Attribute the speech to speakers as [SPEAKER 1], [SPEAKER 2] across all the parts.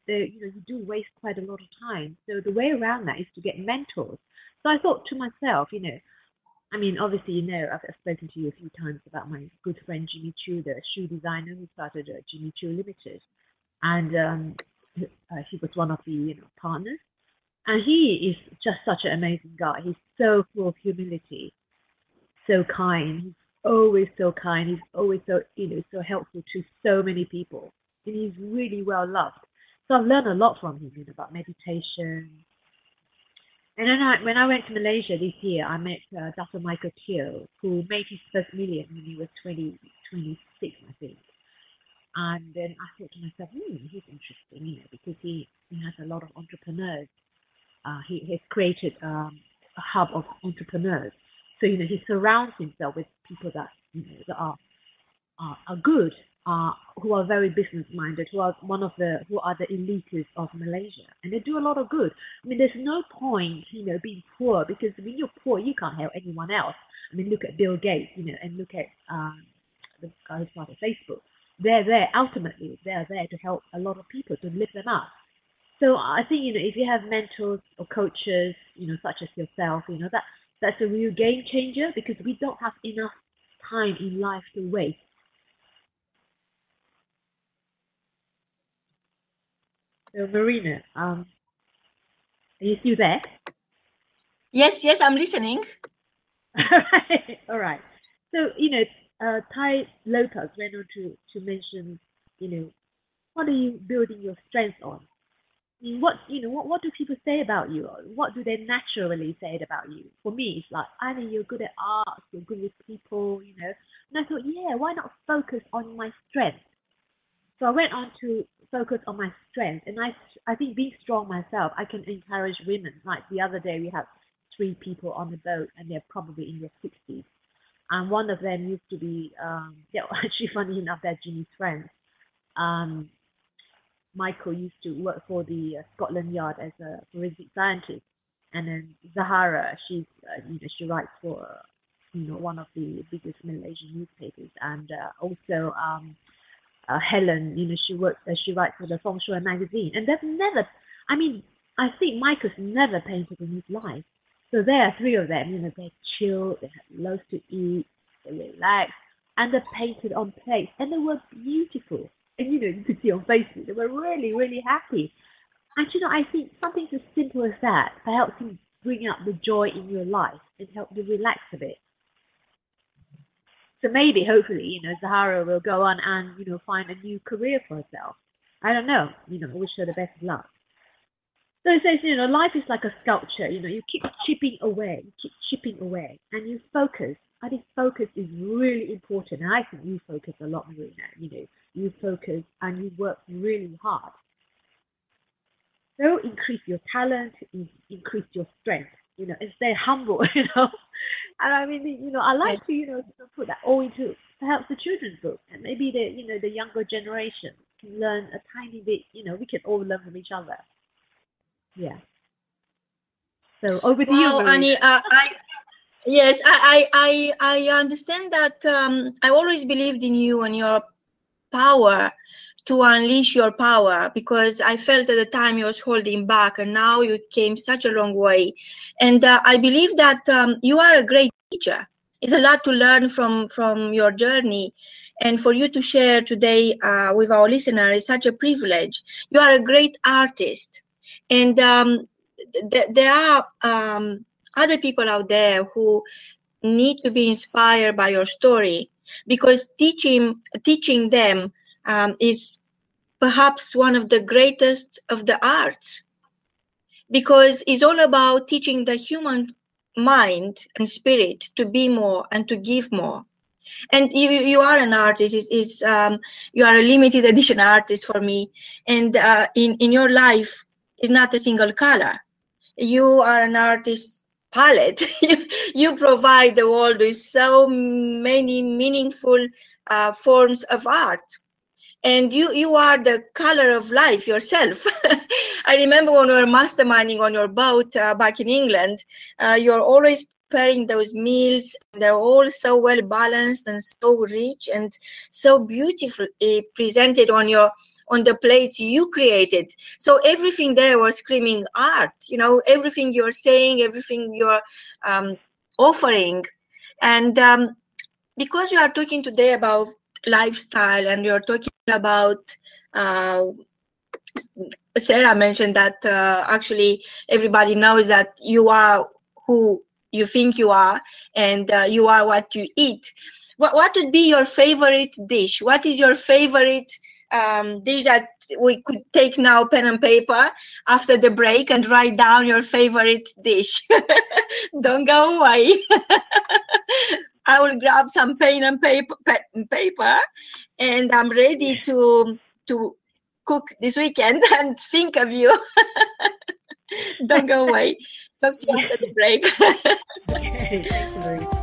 [SPEAKER 1] you do waste quite a lot of time. So the way around that is to get mentors. So I thought to myself, I mean, obviously, I've spoken to you a few times about my good friend Jimmy Choo, the shoe designer who started Jimmy Choo Limited, and he was one of the partners. And he is just such an amazing guy. He's so full of humility, so kind. He's always so kind. He's always so so helpful to so many people, and he's really well loved. So I've learned a lot from him, about meditation. And then when I went to Malaysia this year, I met Dr. Michael Teo, who made his first million when he was 26, I think. And then I thought to myself, he's interesting, because he has a lot of entrepreneurs. He has created a hub of entrepreneurs. So he surrounds himself with people that that are good, who are very business minded, who are the elites of Malaysia, and they do a lot of good. I mean, there's no point being poor, because when you're poor, you can't help anyone else. I mean, look at Bill Gates, and look at the guy who started Facebook. They're there to help a lot of people, to lift them up. So I think if you have mentors or coaches, such as yourself, that's a real game changer, because we don't have enough time in life to waste. So Marina, are you still there?
[SPEAKER 2] Yes, I'm listening.
[SPEAKER 1] All right. So Tai Lopez went on to mention, what are you building your strength on? I mean, what do people say about you? What do they naturally say about you? For me, it's like, I think you're good at art, you're good with people, And I thought, why not focus on my strength? So I went on to focus on my strength, and I think being strong myself, I can encourage women. Like the other day, we had 3 people on the boat, and they're probably in their 60s. And one of them used to be, actually funny enough, they're Jimmy's friends. Michael used to work for the Scotland Yard as a forensic scientist, and then Zahara, she writes for one of the biggest Malaysian newspapers, and also Helen, she writes for the Feng Shui magazine, and they've never, I mean, I think Michael's never painted in his life. So there are 3 of them, they chill, they have loads to eat, they relax, and they're painted on plates, and they were beautiful. And you could see on Facebook, they were really, really happy. And I think something as simple as that helps you bring out the joy in your life and help you relax a bit. So maybe, hopefully, Zahara will go on and, find a new career for herself. I don't know, I wish her the best of luck. So it says, life is like a sculpture, you keep chipping away, and you focus. I think focus is really important. And I think you focus a lot, Marina. You focus and you work really hard. So increase your talent, increase your strength, and stay humble, And I mean, I like to, put that all into perhaps the children's book, and maybe the younger generation can learn a tiny bit. We can all learn from each other. Yeah. So over to you, Marina.
[SPEAKER 2] Annie, yes, I understand that. I always believed in you and your power to unleash your power, because I felt at the time you was holding back, and now you came such a long way. And I believe that you are a great teacher. It's a lot to learn from your journey, and for you to share today with our listeners is such a privilege. You are a great artist, and there are other people out there who need to be inspired by your story, because teaching them is perhaps one of the greatest of the arts, because it's all about teaching the human mind and spirit to be more and to give more. And you are an artist. You are a limited edition artist for me, and in your life is not a single color. You are an artist palette. You provide the world with so many meaningful forms of art. And you are the color of life yourself. I remember when we were masterminding on your boat back in England, you're always preparing those meals. They're all so well balanced and so rich and so beautifully presented on your on the plates you created. So everything there was screaming art, you know, everything you're saying, everything you're offering. And because you are talking today about lifestyle, and you're talking about Sarah mentioned that actually everybody knows that you are who you think you are, and you are what you eat. What would be your favorite dish? What is your favorite dish that we could take now, pen and paper, after the break, and write down your favorite dish? Don't go away. I will grab some pen and paper, and I'm ready to cook this weekend and think of you. Don't go away. Talk to you after the break.
[SPEAKER 1] Okay, thank you very much.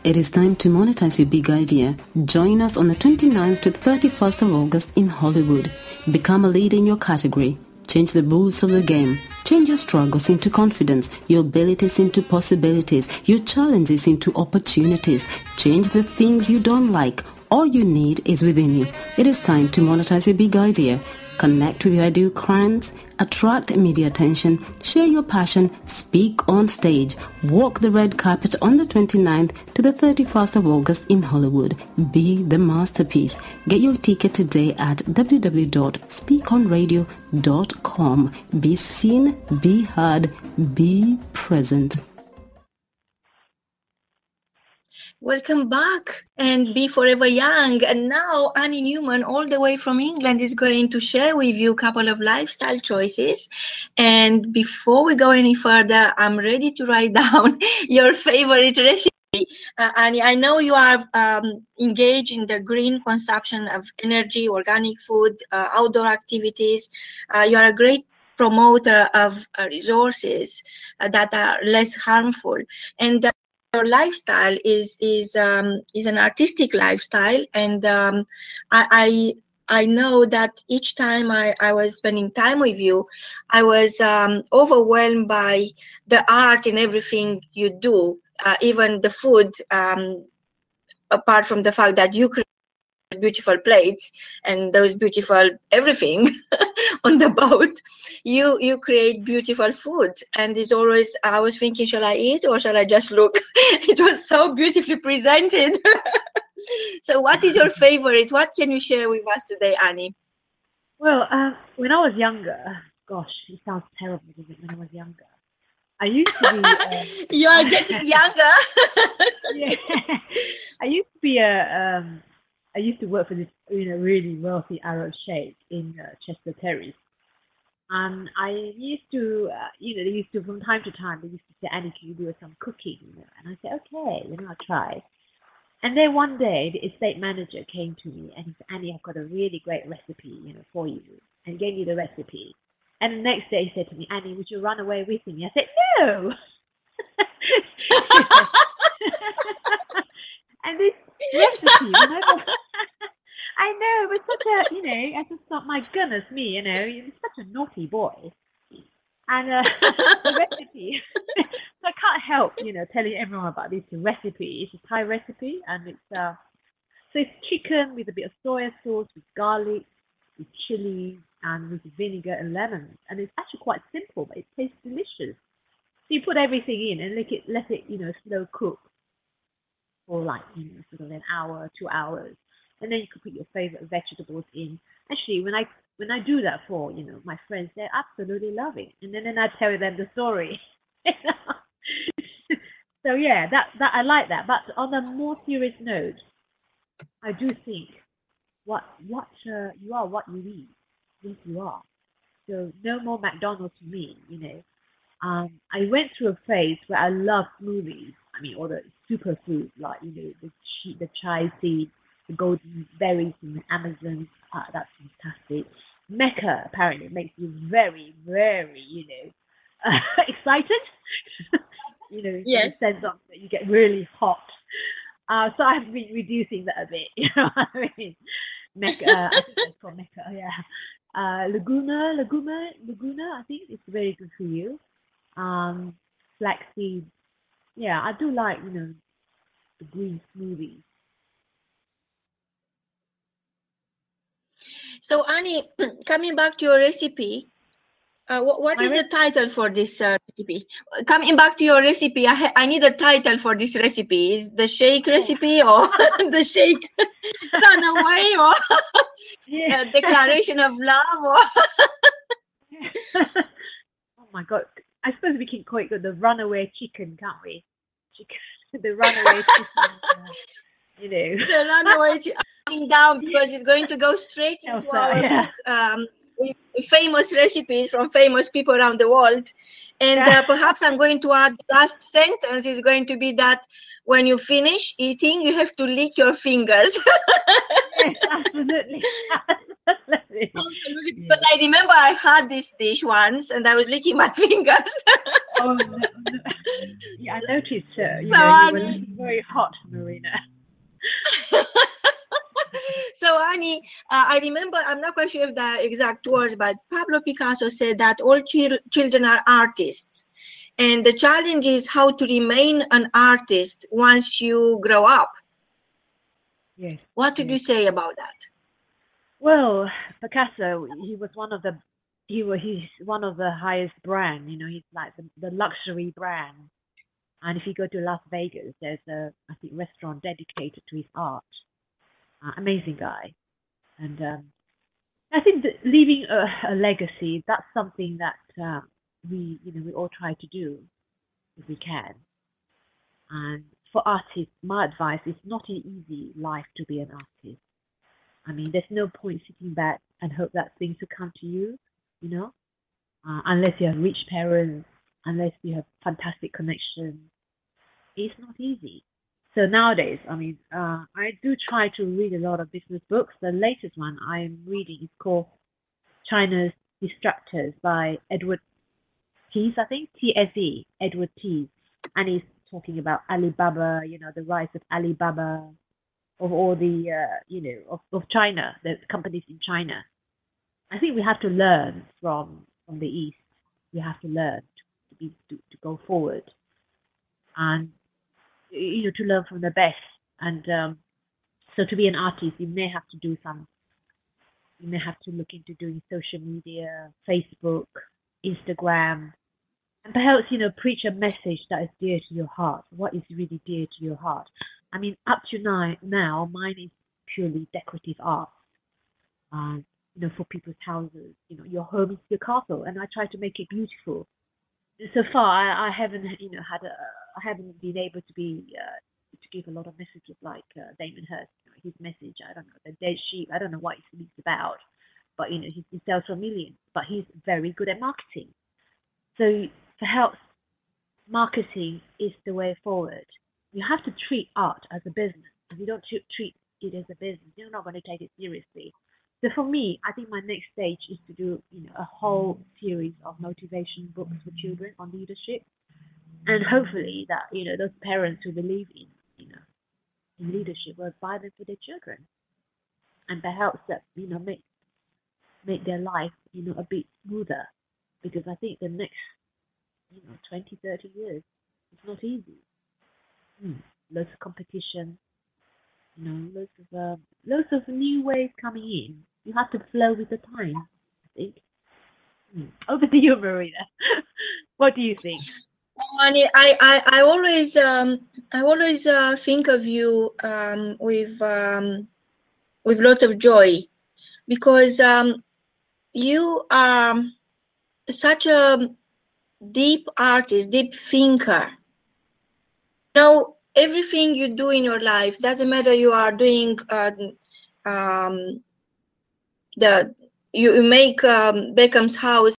[SPEAKER 3] It is time to monetize your big idea. Join us on the 29th to the 31st of August in Hollywood. Become a leader in your category. Change the rules of the game. Change your struggles into confidence, your abilities into possibilities, your challenges into opportunities. Change the things you don't like. All you need is within you. It is time to monetize your big idea. Connect with your ideal clients, attract media attention, share your passion, speak on stage, walk the red carpet on the 29th to the 31st of August in Hollywood. Be the masterpiece. Get your ticket today at www.SpeakonRadio.com. Be seen, be heard, be present.
[SPEAKER 2] Welcome back, and be forever young. And now Annie Newman, all the way from England, is going to share with you a couple of lifestyle choices. And before we go any further, I'm ready to write down your favorite recipe. Annie, I know you are engaged in the green consumption of energy, organic food, outdoor activities. You are a great promoter of resources that are less harmful. And your lifestyle is an artistic lifestyle, and I know that each time I was spending time with you, I was overwhelmed by the art in everything you do, even the food. Apart from the fact that you create beautiful plates and those beautiful everything on the boat, you create beautiful food, and it's always, I was thinking, shall I eat or shall I just look? It was so beautifully presented. So what is your favorite? What can you share with us today, Annie?
[SPEAKER 1] Well, when I was younger, gosh, it sounds terrible, doesn't it? When I was younger, I used to be
[SPEAKER 2] you are getting younger.
[SPEAKER 1] Yeah, I used to be I used to work for this, really wealthy Arab sheikh in Chester Terrace, and I used to, they used to, from time to time, they used to say, Annie, can you do some cooking? And I said, okay, I'll try. And then one day, the estate manager came to me and he said, Annie, I've got a really great recipe, for you, and gave me the recipe. And the next day, he said to me, Annie, would you run away with me? I said, no. And this recipe, I know, but such a, I just thought, my goodness me, you're such a naughty boy. And the recipe, so I can't help, telling everyone about this recipe. It's a Thai recipe, and it's so it's chicken with a bit of soya sauce, with garlic, with chili, and with vinegar and lemon. And it's actually quite simple, but it tastes delicious. So you put everything in and let it, slow cook for like, sort of an hour, 2 hours. And then you can put your favorite vegetables in. Actually, when I do that for, my friends, they absolutely love it. And then I tell them the story. So yeah, that I like that. But on a more serious note, I do think you are what you eat. Yes, you are. So no more McDonald's for me. I went through a phase where I loved smoothies. I mean, all the superfoods like the chai seeds, the golden berries from the Amazon. That's fantastic. Mecca apparently makes you very, very, excited. In the
[SPEAKER 2] Yes.
[SPEAKER 1] sense of that you get really hot. So I've been reducing that a bit. You know what I mean? Mecca, I think it's called Mecca. Yeah. Laguna. I think it's very good for you. Flaxseed. Yeah, I do like the green smoothies.
[SPEAKER 2] So Annie, coming back to your recipe, what
[SPEAKER 1] My
[SPEAKER 2] is the title for this recipe? Coming back to your recipe, I need a title for this recipe. Is the shake recipe or the shake run away or
[SPEAKER 1] Yeah.
[SPEAKER 2] declaration of love? Or
[SPEAKER 1] Oh my God. I suppose we can call it the runaway chicken, can't we? Chicken, the runaway chicken.
[SPEAKER 2] the runaway down because it's going to go straight into our book. With famous recipes from famous people around the world. And perhaps I'm going to add the last sentence is going to be that when you finish eating, you have to lick your fingers.
[SPEAKER 1] Yes, absolutely. Absolutely.
[SPEAKER 2] But I remember I had this dish once and I was licking my fingers.
[SPEAKER 1] Oh, no. Yeah, I noticed you were looking very hot, Marina.
[SPEAKER 2] So Annie, I remember, I'm not quite sure of the exact words, but Pablo Picasso said that all children are artists. And the challenge is how to remain an artist once you grow up.
[SPEAKER 1] Yes.
[SPEAKER 2] What would you say about that?
[SPEAKER 1] Well, Picasso, he's one of the highest brand, he's like the luxury brand. And if you go to Las Vegas, there's I think, restaurant dedicated to his art. Amazing guy. And I think that leaving a legacy, that's something that we all try to do if we can. And for artists, my advice is not an easy life to be an artist. I mean, there's no point sitting back and hope that things will come to you, unless you have rich parents, unless you have fantastic connections. It's not easy. So nowadays, I mean, I do try to read a lot of business books. The latest one I'm reading is called China's Distractors by Edward Tees, I think, T-S-E, Edward Tees. And he's talking about Alibaba, the rise of Alibaba, of all the, of China, the companies in China. I think we have to learn from the East. We have to learn to go forward. And to learn from the best. And so to be an artist, you may have to look into doing social media, Facebook, Instagram, and perhaps, preach a message that is dear to your heart. What is really dear to your heart? I mean, up to now, mine is purely decorative art. For people's houses, your home is your castle, and I try to make it beautiful. So far, I haven't, I haven't been able to to give a lot of messages like Damon Hirst. His message, I don't know, the dead sheep. I don't know what it's about, but he sells for millions. But he's very good at marketing. So perhaps marketing is the way forward. You have to treat art as a business. If you don't treat it as a business, you're not going to take it seriously. So for me, I think my next stage is to do, a whole series of motivation books for children on leadership, and hopefully that those parents who believe in in leadership will buy them for their children, and perhaps that make their life a bit smoother, because I think the next 20, 30 years it's not easy. Lots of competition, lots of new ways coming in. You have to flow with the time, I think. Over to you, Marina. What do you think?
[SPEAKER 2] I always think of you with lots of joy, because you are such a deep artist, deep thinker. Everything you do in your life, doesn't matter you are doing you make Beckham's house